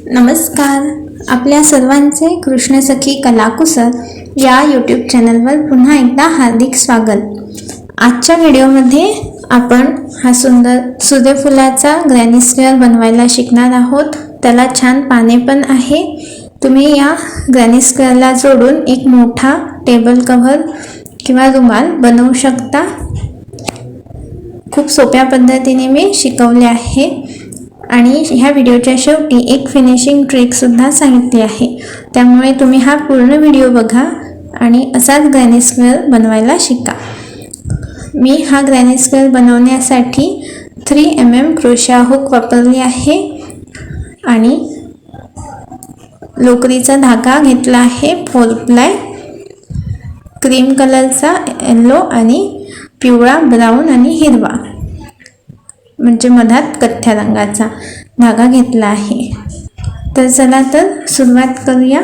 नमस्कार. आपल्या सर्वांचे कृष्णसखी कलाकुसर या यूट्यूब चॅनलवर पुन्हा एकदा हार्दिक स्वागत. आजच्या व्हिडिओमध्ये आपण हा सुंदर सूर्यफुलाचा ग्रॅनी स्क्वेअर बनवायला शिकणार आहोत. त्याला छान पाने पण आहे. तुम्ही या ग्रॅनी स्क्वेअरला जोडून एक मोठा टेबल कव्हर किंवा रुमाल बनवू शकता. खूप सोप्या पद्धतीने मी शिकवले आहे आणि ह्या व्हिडिओच्या शेवटी एक फिनिशिंग ट्रिकसुद्धा सांगितली आहे. त्यामुळे तुम्ही हा पूर्ण व्हिडिओ बघा आणि असाच ग्रॅनी स्क्वेअर बनवायला शिका. मी हा ग्रॅनी स्क्वेअर बनवण्यासाठी 3 mm क्रोशा हुक वापरली आहे आणि लोकरीचा धागा घेतला आहे 4 प्लाय, क्रीम कलरचा, येलो आणि पिवळा, ब्राऊन आणि हिरवा म्हणजे मधात कथ्या रंगाचा धागा घेतला आहे. तर चला तर सुरुवात करूया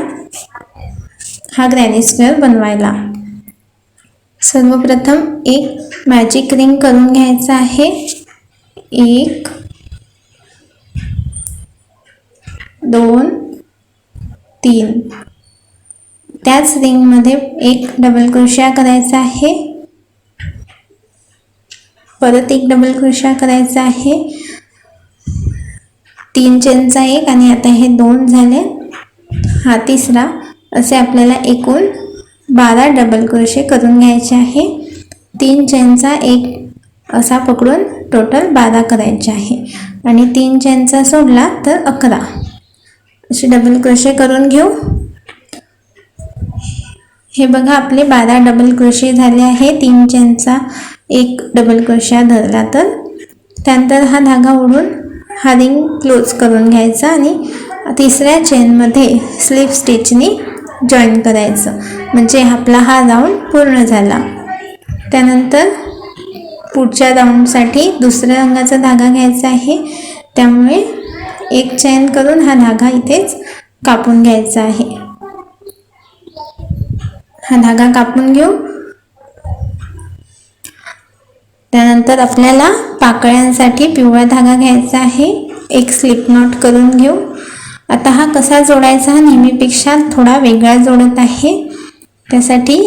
हा ग्रॅनी स्क्वेअर बनवायला. सर्वप्रथम एक मॅजिक रिंग करून घ्यायचा आहे. 1 2 3. त्याच रिंगमध्ये एक डबल क्रोशा करायचा आहे, परत एक डबल क्रोशा करायचा आहे, 3 चेनचा एक आणि आता हे 2 झाले, हा तिसरा. असे आपल्याला एकूण 12 डबल क्रोशे करून घ्यायचे आहे. 3 चेनचा एक असा पकडून टोटल 12 करायचे आहे आणि 3 चेनचा सोडला तर 11 असे डबल क्रोशे करून घेऊ. हे बघा आपले 12 डबल क्रोशे झाले आहे. 3 चेनचा एक डबल क्रोशा धरला तर त्यानंतर हा धागा ओढून हा रिंग क्लोज करून घ्यायचा आणि तिसऱ्या चेनमध्ये स्लिप स्टिचनी जॉईन करायचं म्हणजे आपला हा राऊंड पूर्ण झाला. त्यानंतर पुढच्या राऊंडसाठी दुसऱ्या रंगाचा धागा घ्यायचा आहे. त्यामुळे एक चेन करून हा धागा इथेच कापून घ्यायचा आहे. हा धागा कापून घेऊ. त्यानंतर आपल्याला पाकळ्यांसाठी पिवळा धागा घ्यायचा आहे. एक स्लिप नॉट करून घेऊ. आता हा कसा जोडायचा हा नेहमीपेक्षा थोडा वेगळा जोडत आहे. त्यासाठी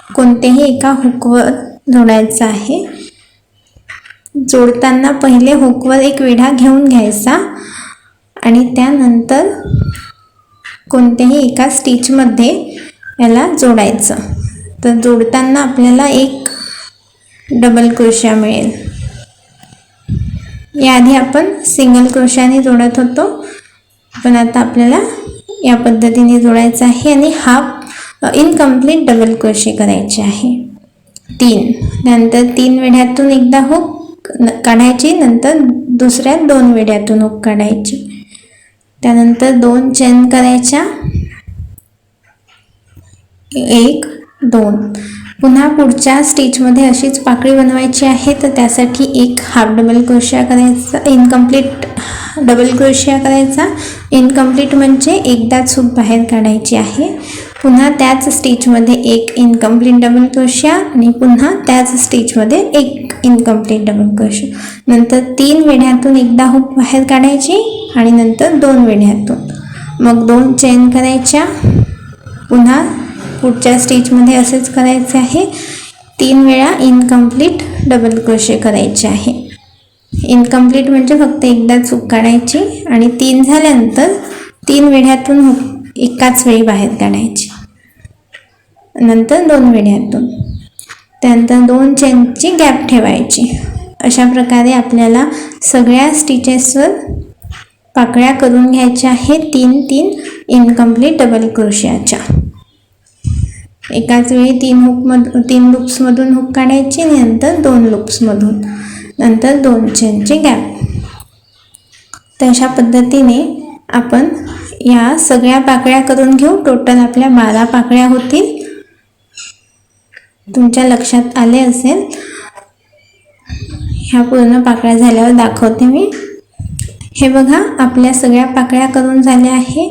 कोणत्याही एका हुकवर जोडायचा आहे. जोडताना पहिले हुकवर एक विडा घेऊन घ्यायचा आणि त्यानंतर कोणत्याही एका स्टिचमध्ये याला जोडायचं. तर जोडताना आपल्याला एक डबल क्रोशा मिळेल. याआधी आपण सिंगल क्रोशाने जोडत होतो, पण आता आपल्याला या पद्धतीने जोडायचं आहे आणि हाफ इनकम्प्लीट डबल क्रोशे करायचे आहे 3. त्यानंतर 3 वेढ्यातून एकदा हुक काढायची, नंतर दुसऱ्या 2 वेढ्यातून हुक काढायची. त्यानंतर 2 चेन करायच्या, 1 2. पुन्हा पुढच्या स्टिचमध्ये अशीच पाकळी बनवायची आहे. तर त्यासाठी एक हाफ डबल क्रोशा करायचा, इनकम्प्लीट डबल क्रोशा करायचा. इनकम्प्लीट म्हणजे एकदाच हुक बाहेर काढायची आहे. पुन्हा त्याच स्टिचमध्ये एक इनकम्प्लीट डबल क्रोशा आणि पुन्हा त्याच स्टिचमध्ये एक इनकम्प्लीट डबल क्रोशा. नंतर 3 वेढ्यातून एकदा हुक बाहेर काढायची आणि नंतर 2 वेढ्यातून, मग 2 चेन करायच्या. पुन्हा पुढच्या स्टिचमध्ये असेच करायचे आहे. 3 वेळा इनकम्प्लीट डबल क्रोशे करायचे आहे. इनकम्प्लीट म्हणजे फक्त एकदाच हुक काढायची आणि 3 झाल्यानंतर 3 वेढ्यातून हुक एकाच वेळी बाहेर काढायची, नंतर 2 वेढ्यातून, त्यानंतर 2 चेनची गॅप ठेवायची. अशा प्रकारे आपल्याला सगळ्या स्टिचेसवर पाकळ्या करून घ्यायच्या आहेत 3 इनकम्प्लीट डबल क्रोशियाच्या. एकाच वेळी 3 लूप्समधून हुक काढायची, नंतर 2 लूप्समधून, नंतर 2 चेनची गॅप. तर अशा पद्धतीने आपण या सगळ्या पाकळ्या करून घेऊ. टोटल आपल्या 12 पाकळ्या होतील. तुमच्या लक्षात आले असेल. ह्या पूर्ण पाकळ्या झाल्यावर दाखवते मी. हे बघा आपल्या सगळ्या पाकळ्या करून झाल्या आहे.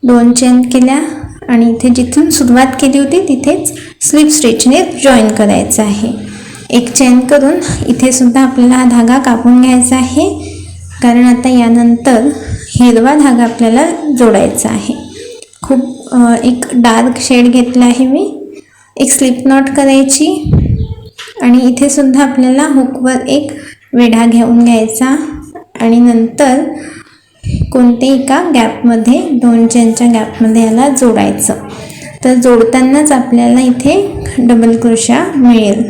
2 चेन केल्या आणि इथे जिथून सुरुवात केली होती तिथेच स्लिप स्टिचने जॉईन करायचं आहे. एक चेन करून इथे सुद्धा आपल्याला हा धागा कापून घ्यायचा आहे. कारण आता यानंतर हिरवा धागा आपल्याला जोडायचा आहे. खूप एक डार्क शेड घेतला आहे मी. एक स्लिप नॉट करायची आणि इथे सुद्धा आपल्याला हुकवर एक वेढा घेऊन घ्यायचा आणि नंतर कोणत्याही एका गॅपमध्ये, 2 चेनच्या गॅपमध्ये याला जोडायचं. तर जोडतानाच आपल्याला इथे डबल क्रोशा मिळेल,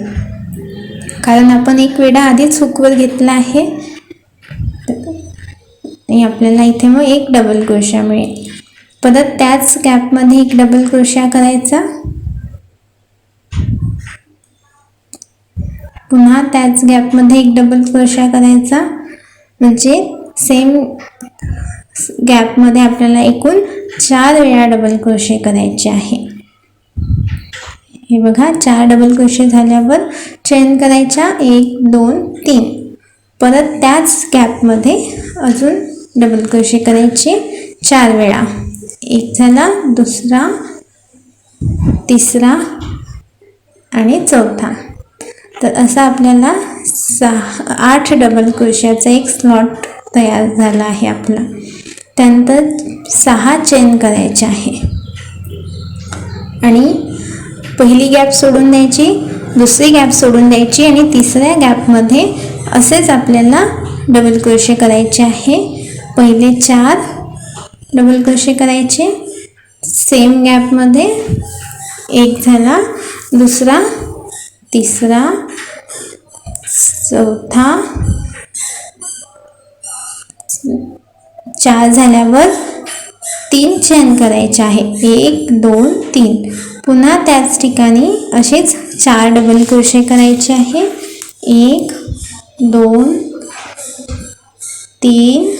कारण आपण एक वेढा आधीच हुकवर घेतला आहे आणि आपल्याला इथे मग एक डबल क्रोशा मिळेल. परत त्याच गॅपमध्ये एक डबल क्रोशा करायचा, पुन्हा त्याच गॅपमध्ये एक डबल क्रोशा करायचा. म्हणजे सेम गॅपमध्ये आपल्याला एकूण 4 वेळा डबल क्रोशे करायचे आहे. हे बघा, 4 डबल क्रोशे झाल्यावर चेन करायच्या, 1 2 3. परत त्याच गॅपमध्ये अजून डबल क्रोशे करायचे 4 वेळा. एक झाला, दुसरा, तिसरा आणि चौथा. तर असा आपल्याला 8 डबल क्रोशाचा एक स्लॉट तयार झाला आहे आपला. त्यानंतर 6 चेन करायचे आहे आणि पहिली गॅप सोडून द्यायची, दुसरी गॅप सोडून द्यायची आणि तिसऱ्या गॅपमध्ये असेच आपल्याला डबल क्रोशे करायचे आहे. पहिले 4 डबल क्रोशे करायचे, सेम गॅपमध्ये, एक झाला, दुसरा, तिसरा, चौथा, 4 झाल्यावर 3 चेन करायचे आहे, 1 2 3. पुन्हा त्याच ठिकाणी असेच 4 डबल क्रोशे करायचे आहे, 1 2 3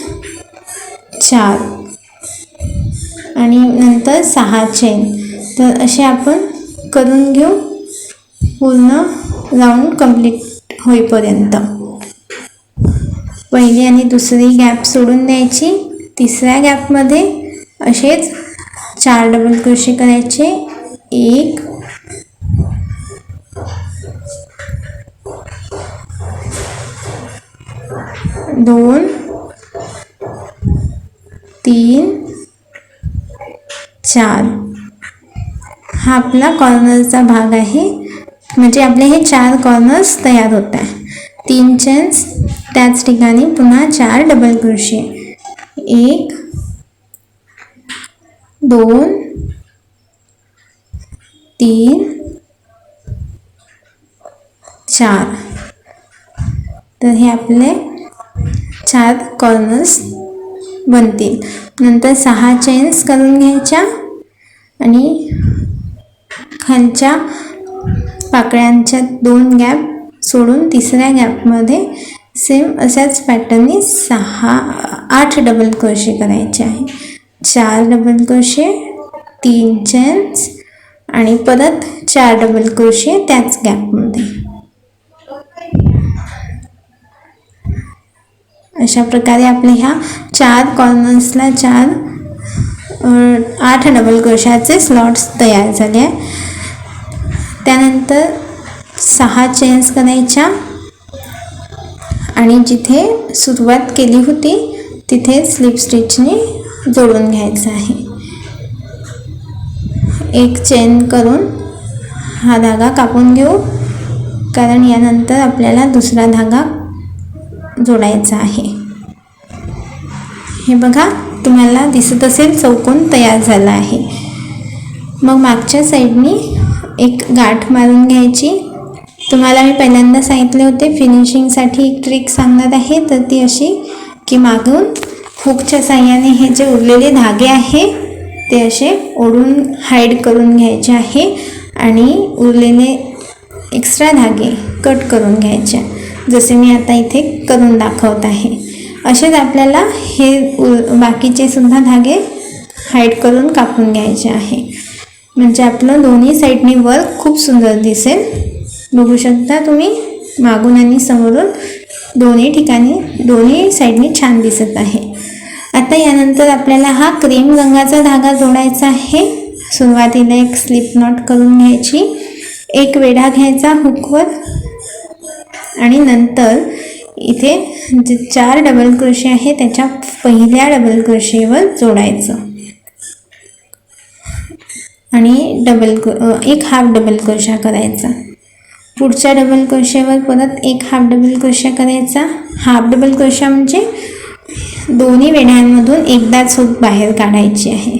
4 आणि नंतर 6 चेन. तर असे आपण करून घेऊ पूर्ण राऊंड कंप्लीट होईपर्यंत. पहिली आणि दुसरी गॅप सोडून द्यायची, तिसऱ्या गॅपमध्ये असेच 4 डबल क्रोशे करायचे, 1 2 3 4. हा आपला कॉर्नरचा भाग आहे. म्हणजे आपले हे 4 कॉर्नर्स तयार होत आहे. 3 चेन्स, त्याच ठिकाणी पुन्हा 4 डबल क्रोशे, 1 2 3 4. तर हे आपले 4 कॉर्नर्स बनतील. नंतर 6 चेन्स करून घ्यायच्या आणि खालच्या पाकळ्यांच्या 2 गॅप सोडून तिसऱ्या गॅपमध्ये सेम अशाच पॅटर्ननी 8 डबल क्रोशे करायचे आहे. 4 डबल क्रोशे, 3 चेन्स आणि परत 4 डबल क्रोशे त्याच गॅपमध्ये. अशा प्रकारे आपल्या ह्या 4 कॉर्नर्सला 8 डबल क्रोशाचे स्लॉट्स तयार झाले आहे. त्यानंतर 6 चेन्स करायच्या आणि जिथे सुरुवात केली होती तिथे स्लिप स्टिचने जोडून घ्यायचं आहे. एक चेन करून हा धागा कापून घेऊ, कारण यानंतर आपल्याला दुसरा धागा जोडायचा आहे. हे बघा, तुम्हाला दिसत असेल चौकोन तयार झाला आहे. मग मागच्या साईडनी एक गाठ मारून घ्यायची. तुम्हाला मी पहिल्यांदा सांगितले होते फिनिशिंगसाठी एक ट्रिक सांगणार आहे, तर ती अशी की मागून हुकच्या साह्याने हे जे उरलेले धागे आहे ते असे ओढून हाईड करून घ्यायचे आहे आणि उरलेले एक्स्ट्रा धागे कट करून घ्यायचे, जसे मी आता इथे करून दाखवत आहे. असेच आपल्याला हे बाकीचे सुद्धा धागे हाईड करून कापून घ्यायचे आहे. म्हणजे आपलं दोन्ही साईडनी वर्क खूप सुंदर दिसेल. बघू शकता तुम्ही, मागून आणि समोरून दोन्ही ठिकाणी दोन्ही साईडनी छान दिसत आहे. आता यानंतर आपल्याला हा क्रीम रंगाचा धागा जोडायचा आहे. सुरुवातीला एक स्लिप नॉट करून घ्यायची, एक वेढा घ्यायचा हुकवर आणि नंतर इथे जे 4 डबल क्रोशे आहे त्याच्या पहिल्या डबल क्रोशेवर जोडायचं आणि एक हाफ डबल क्रोशा करायचा. पुढच्या डबल क्रोशेवर परत एक हाफ डबल क्रोशा करायचा. हाफ डबल क्रोशा म्हणजे दोन्ही वेढ्यांमधून एकदाच हुक बाहेर काढायची आहे.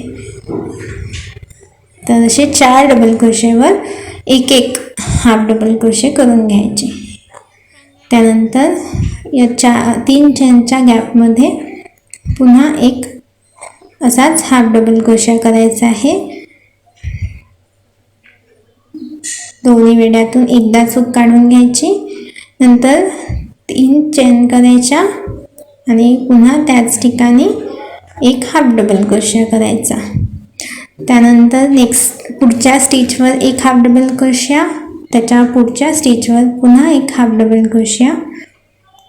तर असे 4 डबल क्रोशेवर एक हाफ डबल क्रोशे करून घ्यायचे. त्यानंतर या 3 चेनच्या गॅपमध्ये पुन्हा एक असाच हाफ डबल क्रोशा करायचा आहे. दोन्ही वेढ्यातून एकदाच हुक काढून घ्यायची. नंतर 3 चेन करायच्या आणि पुन्हा त्याच ठिकाणी एक हाफ डबल क्रोशा करायचा. त्यानंतर पुढच्या स्टिचवर एक हाफ डबल क्रोशा, त्याच्या पुढच्या स्टिचवर पुन्हा एक हाफ डबल क्रोशा,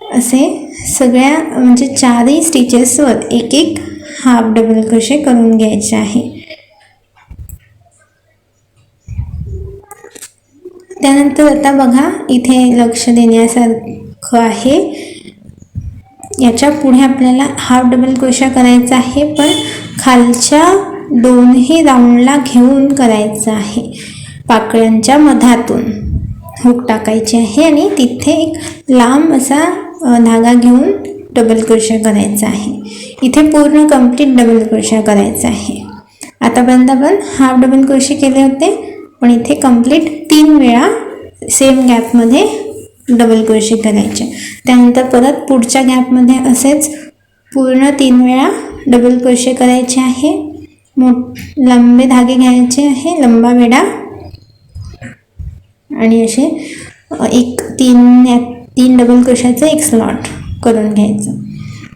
असे सगळ्या म्हणजे 4ही स्टिचेसवर एक हाफ डबल क्रोशे करून घ्यायचे आहे. त्यानंतर आता बघा इथे लक्ष देण्यासारखं आहे. याच्या पुढे आपल्याला हाफ डबल क्रोशा करायचा आहे, पण खालच्या दोन्ही राऊंडला घेऊन करायचं आहे. पाकळ्यांच्या मधातून हुक टाकायची आहे आणि तिथे एक लांब असा धागा घेऊन डबल क्रोशा करायचा आहे. इथे पूर्ण कंप्लीट डबल क्रोशा करायचा आहे. आतापर्यंत आपण हाफ डबल क्रोशे केले होते, पण इथे कंप्लीट 3 वेळा सेम गॅपमध्ये डबल क्रोशे करायचे. त्यानंतर परत पुढच्या गॅपमध्ये असेच पूर्ण 3 वेळा डबल क्रोशे करायचे आहे. लंबे धागे घ्यायचे आहे, लंबा वेढा, आणि असे 3 डबल क्रोशाचं एक स्लॉट करून घ्यायचं.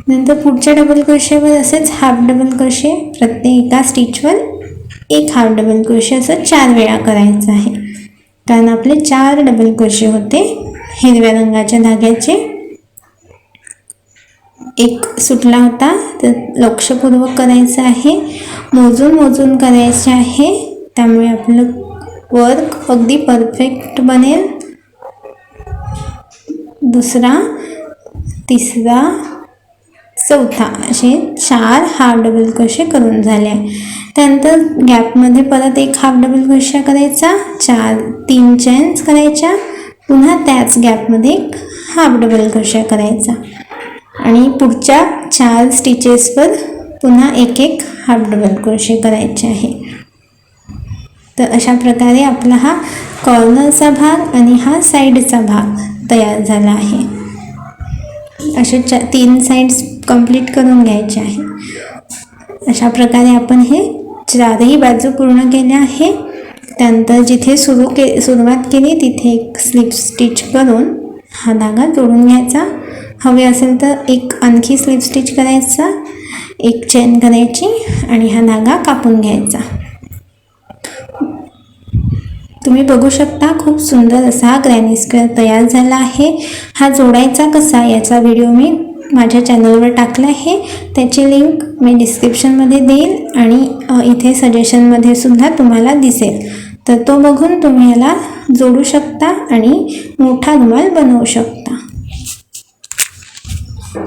नंतर पुढच्या डबल क्रोशेवर असेच हाफ डबल क्रोशे, प्रत्येक एका स्टिचवर एक हाफ डबल क्रोशे असं 4 वेळा करायचं आहे. कारण आपले 4 डबल क्रोशे होते हिरव्या रंगाच्या धाग्याचे. एक सुटला होता तर लक्षपूर्वक करायचं आहे, मोजून करायचे आहे. त्यामुळे आपलं वर्क अगदी परफेक्ट बनेल. दुसरा, तिसरा, चौथा असे 4 हाफ डबल क्रोशे करून झाले. त्यानंतर गॅपमध्ये परत एक हाफ डबल क्रोशा करायचा, 3 चेन्स करायच्या, पुन्हा त्याच गॅपमध्ये एक हाफ डबल क्रोशा करायचा आणि पुढच्या 4 स्टिचेसवर पुन्हा एक हाफ डबल क्रोशे करायचे आहे. तर अशा प्रकारे आपला हा कॉर्नरचा भाग आणि हा साईडचा भाग तयार झाला आहे. असे 3 साईड्स कंप्लीट करून घ्यायचे आहे. अशा प्रकारे आपण हे 4ही बाजू पूर्ण केल्या आहे. त्यानंतर जिथे सुरुवात केली तिथे एक स्लिप स्टिच करून हा धागा जोडून घ्यायचा. हवे असेल तर एक आणखी स्लिप स्टिच करायचा, एक चेन करायची आणि हा धागा कापून घ्यायचा. तुम्ही बघू शकता खूप सुंदर असा ग्रॅनी स्क्वेअर तयार झाला आहे. हा जोडायचा कसा याचा व्हिडिओ मी माझ्या चॅनलवर टाकला आहे. त्याची लिंक मी डिस्क्रिप्शनमध्ये देईल आणि इथे सजेशनमध्ये सुद्धा तुम्हाला दिसेल. तर तो बघून तुम्ही याला जोडू शकता आणि मोठा रुमाल बनवू शकता.